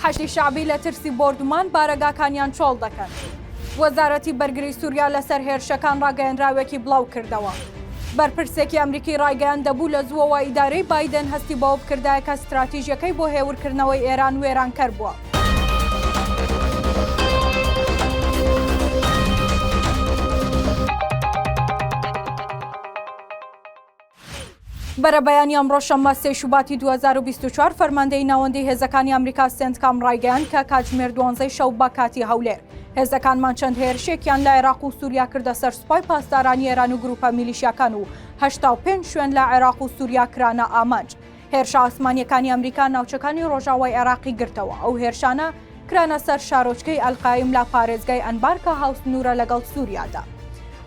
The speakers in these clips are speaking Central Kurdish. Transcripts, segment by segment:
حەشتی شعبی لە ترسی بۆردمان بارەگاکانیان چۆڵ دەکەن. وەزارەتی بەرگری سووریا لەسەر هێرشەکان ڕاگەیەنراوێکی بڵاو کردەوە. بەرپرسێکی ئەمریکی ڕایگەیان دەبوو لە زووەوە ئیدارەی بایدن هەستی بەوە بکردایە کە استراتیژیەکەی بۆ هێورکردنەوەی ئێران وێرانکەر بووە. بەرەبەیانی ئەمڕۆ شەممە 3 شوباتی 2024 فەرماندەی ناوەندی هێزەکانی ئەمریکا سێنتکام ڕایگەیاند کە کاتژمێر 12 شەو بە کاتی هەولێر هێزەکانمان چەند هێرشێکیان لە عێراق و سووریا کردە سەر سوپای پاسدارانی ئێران و گروپە میلیشیاکان و 85 شوێن لە عێراق و سووریا کرانە ئامانج. هێرشە ئاسمانیەکانی ئەمریکا ناوچەکانی ڕۆژاوای عێراقی گرتەوە. ئەو هێرشانە کرانە سەر شارۆچکەی ئەلقایم لە پارێزگای ئەنبار کە هاوسنوورە لەگەڵ سووریادا.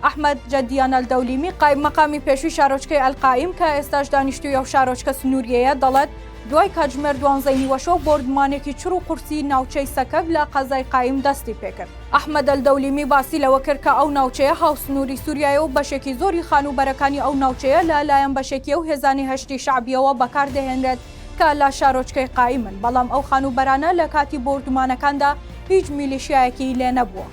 ئەحمەد جەدیان ئەلدەولیمی قایم مەقامی پێشووی شارۆچکەی ئەلقایم کە ئێستاش دانیشتووی ئەو شارۆچکە سنووریەیە دەڵێت دوای کاتژمێر 12 نیوەشەو بۆردمانێکی چڕ و قورسی ناوچەی سەکەک لە قەزای قایم دەستی پێکرد. ئەحمەد ئەلدەولیمی باسی لەوە کرد کە ئەو ناوچەیە هاوسنووری سووریایە و بەشێکی زۆری خانوبەرەکانی ئەو ناوچەیە لە لایەن بەشێکی ئەو هێزانی هەشتی شعبیەوە بەکاردەهێنرێت کە لە شارۆچکەی قایمن، بەڵام ئەو خانوبەرانە لە کاتی بۆردمانەکاندا هیچ میلیشیایەکی لێ نەبووە.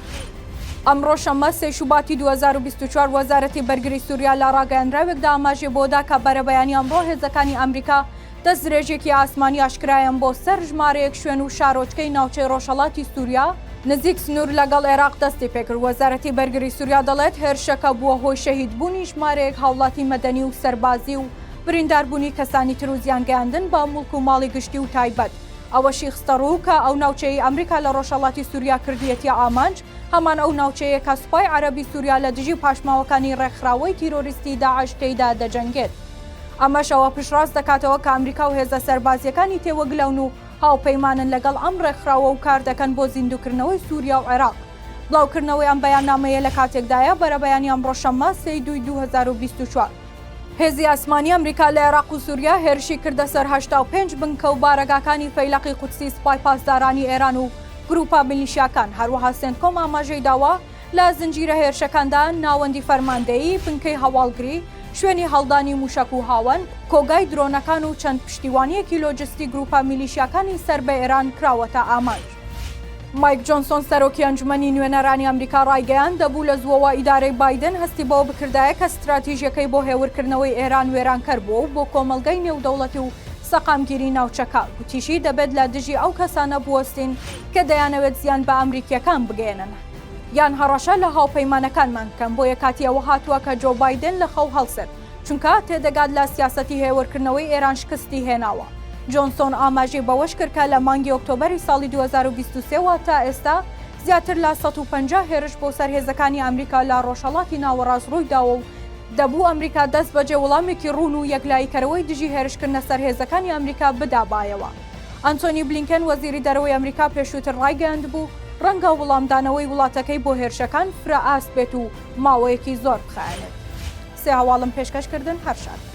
ئەمڕۆ شەممە 3 شوباتی 2024 وەزارەتی بەرگری سووریا لە ڕاگەیەنراوێکدا ئاماژێ بۆدا کە بەرەبەیانی ئەمڕۆ هێزەکانی ئەمریکا دەست درێژێکی ئاسمانی ئاشکرایان بۆ سەر ژمارەیەک شوێن و شارۆچکەی ناوچەی ڕۆژهەڵاتی سووریا نزیک سنوور لەگەڵ عێراق دەستی پێکرد. وەزارەتی بەرگری سووریا دەڵێت هێرشەکە بووە هۆی شەهیدبوونی ژمارەیەک هاوڵاتی مەدەنی و سەربازی و برینداربوونی کەسانی تر و زیانگەیاندن بە موڵک و ماڵی گشتی و تایبەت. ئەوەشی خستە ڕوو کە ئەو ناوچەی ئەمریکا لە ڕۆژهەڵاتی سووریا کردیەتی ئامانج هەمان ئەو ناوچەیە کە سوپای عەرەبی سووریا لە دژی پاشماوەکانی ڕێکخراوەی تیرۆریستی داعش تێیدا دەجەنگێت. ئەمەشەوە پشتڕاست دەکاتەوە کە ئەمریکا و هێزە سەربازیەکانی تێوەگلەون و هاوپەیمانن لەگەڵ ئەم ڕێکخراوە و کار دەکەن بۆ زیندووکردنەوەی سووریا و عێراق. بڵاوکردنەوەی ئەم بەیاننامەیە لە کاتێکدایە بەرەبەیانی ئەمڕۆ شەممە 3 دوای 2024. هێزی ئاسمانی ئەمریکا لە عێراق و سووریا هێرشی کردە سەر 85 بنکە و بارەگاکانی فەیلەقی قودسی سوپای پاسدارانی ئێران و گروپە میلیشیاکان. هەروەها سێنتکۆم ئاماژەی داوە لە زنجیرە هێرشەکاندا ناوەندی فەرماندەیی، بنکەی هەواڵگری، شوێنی هەڵدانی موشک و هاون، کۆگای درۆنەکان و چەند پشتیوانیەکی لۆجستی گروپە میلیشیاکانی سەر بە ئێران کراوەتە ئامانج. مایک جۆنسۆن سەرۆکی ئەنجومەنی نوێنەرانی ئەمریکا ڕایگەیان دەبوو لە زووەوە ئیدارەی بایدن هەستی بەوە بکردایە کە استراتیژیەکەی بۆ هێورکردنەوەی ئێران وێرانکەر بووە و بۆ کۆمەڵگەی نێودەوڵەتی و سەقامگیری ناوچەکە گوتیشی دەبێت لە دژی ئەو کەسانە بوەستین کە دەیانەوێت زیان بە ئەمریکیەکان بگەێنن یان هەڕەشە لە هاوپەیمانەکانمان بکەن. بۆ یەکاتی ئەوە هاتووە کە جۆ بایدن لە خەو هەڵسێت چونکە تێدەگات لە سیاسەتی هێورکردنەوەی ئێران شکستی هێناوە. جۆنسۆن ئاماژەی بەوەش کرد کە لە مانگی ئۆکتۆبەری ساڵی 2023 تا ئێستا زیاتر لە 150 هێرش بۆ سەر هێزەکانی ئەمریکا لە ڕۆژهەڵاتی ناوەڕاست ڕوویداوە و دەبوو ئەمریکا دەست بەجێ وەڵامێکی ڕوون و یەکلاییکەرەوەی دژی هێرشکردنە سەر هێزەکانی ئەمریکا بدابایەوە. ئەنتۆنی بلینکن وەزیری دەرەوەی ئەمریکا پێشووتر ڕایگەیاند بوو ڕەنگە وەڵامدانەوەی وڵاتەکەی بۆ هێرشەکان فرە ئاست بێت و ماوەیەکی زۆر بخایێنێت. سێ هەواڵم پێشکەشکردن هەر شاد.